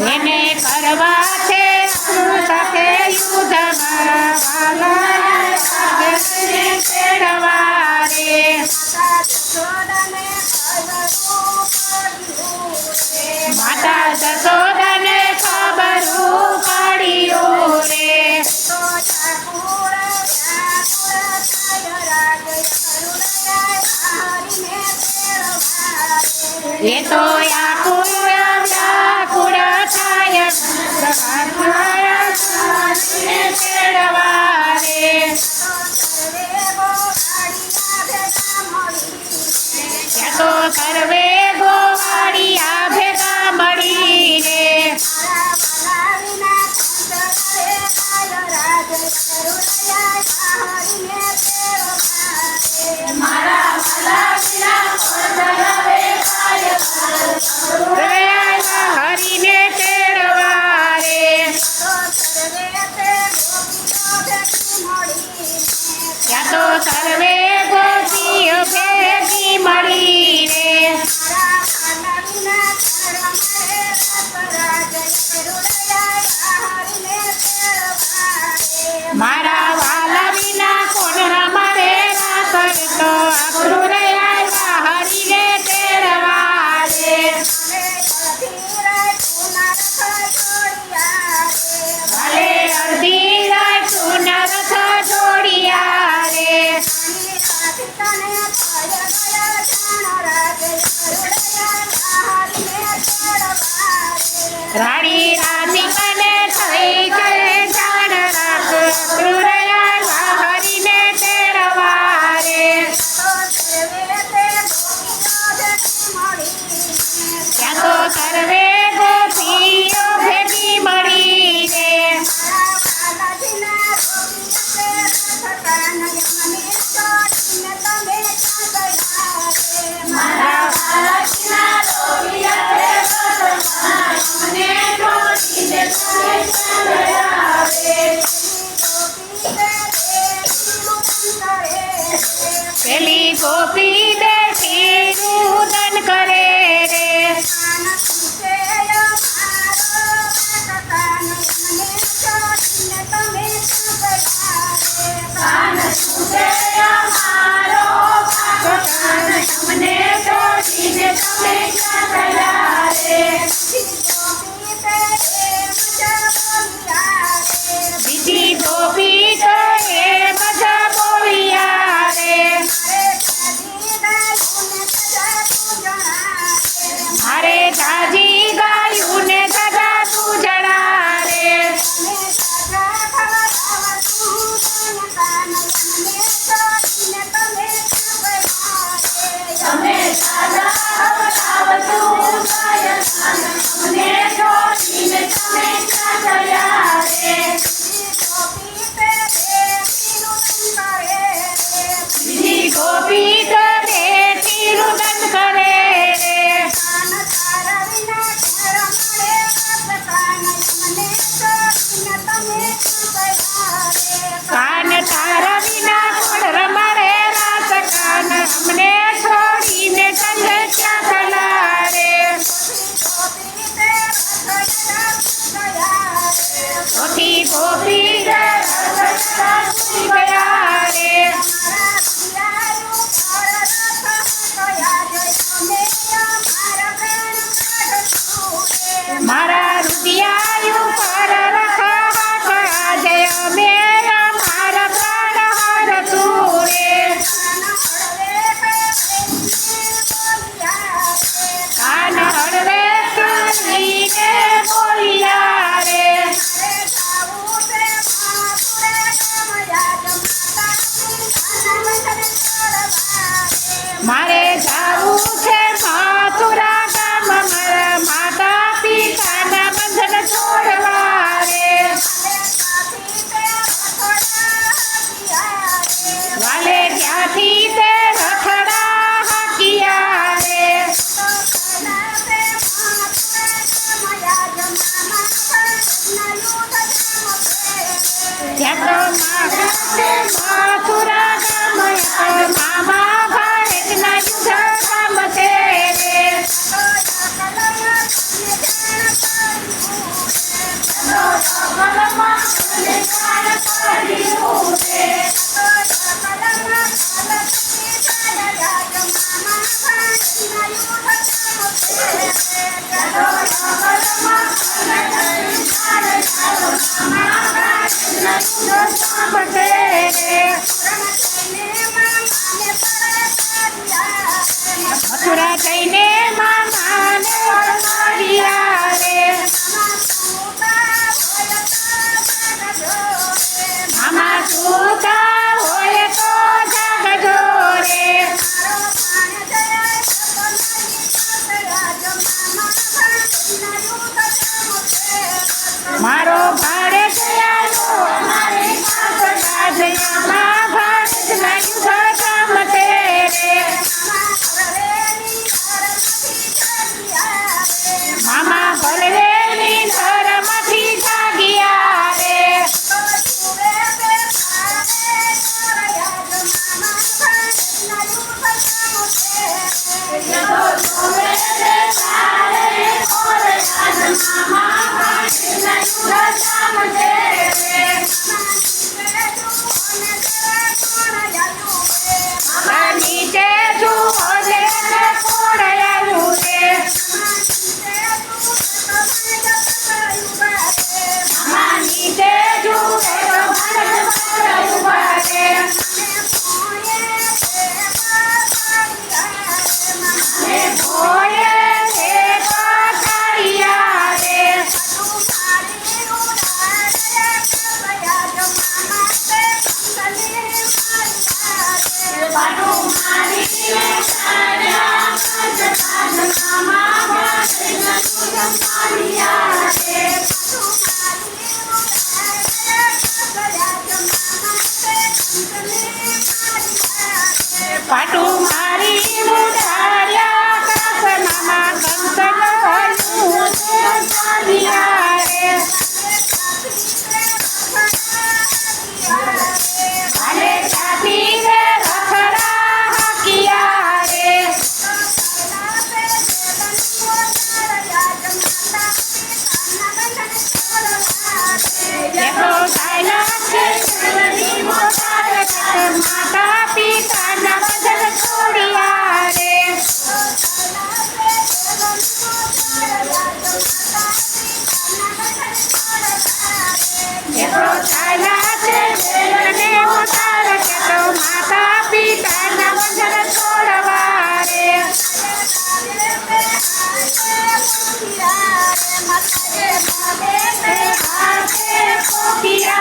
એને કરવા છે સાથે યુદ્ધ માતા જશોદાને ખબર પડ્યું રે એ તો વ્યાકુળ થાય તો સર્વે ગોવાળિયા ભેગા મળીને હરીને તેડવા રે ત્યાં તો સર્વે ગોપીઓ ભેગી મળીને મારા વાલા વિના કોણ રમરે કરતો આખરું રહ્યા હરીને તેડવા રે ભલે અડધી રાત નરથ જોડિયા રે રાણી રાધિકાને થઈ ગયે જાણ રાખ હરીને તેડવા રે ત્યાં તો સર્વે ગોપીઓ ભેગી મળીને પેલી ગોપી બેઠી રુદન કરે રે બીજી ગોપી તો એ બધા બોલ્યા રે મારે જાજી ગાયું ને સદા તું જણા રે બીજી ગોપી કરે તિરુદન કરે રે કાન તારા વિના કોણ રમાડે રાસ કાન અમને છોડીને ચલે ક્યાં ગલા રે ચોથી ગોપી ગયા રે મારા રૂપિયા પર રખવા જય મેં મારા પ્રાણ હારતું રે કાન હળવે કરીને બોલ્યા રે ત્યાં તો મથુરા ગામ મામા ભારતના યુદ્ધ ગામ છે રે. મથુરા જઈને મામાને મળ્યા રે. મામા સૂતા હોય તો જાગજો રે. મારો ભારત આયો મારી માતા જયા ભારતના યુદ્ધ ગામ છે રે. મામા બલદેવની ધરમાંથી જાગ્યા રે. નીચે જુઓ ને કોણ આવ્યું રે. નીચે જુઓ ઉભા રે. ભોયે રે પથારિયા રે. પાટું મારી ઉડાડ્યા કાસનામાં કંસન ભર્યું છે ચાલ્યા રે. કાલે ચાપીને રખડા હાંક્યા રે. જેટલો ચાલ્યા છે તેની મોટાર માતા પિતાના વચન છોડ્યા રે. જેટલો ચાલ્યા છે તેને મોટાર તો માતા પિતાના વચન છોડવા રે. કોપિયા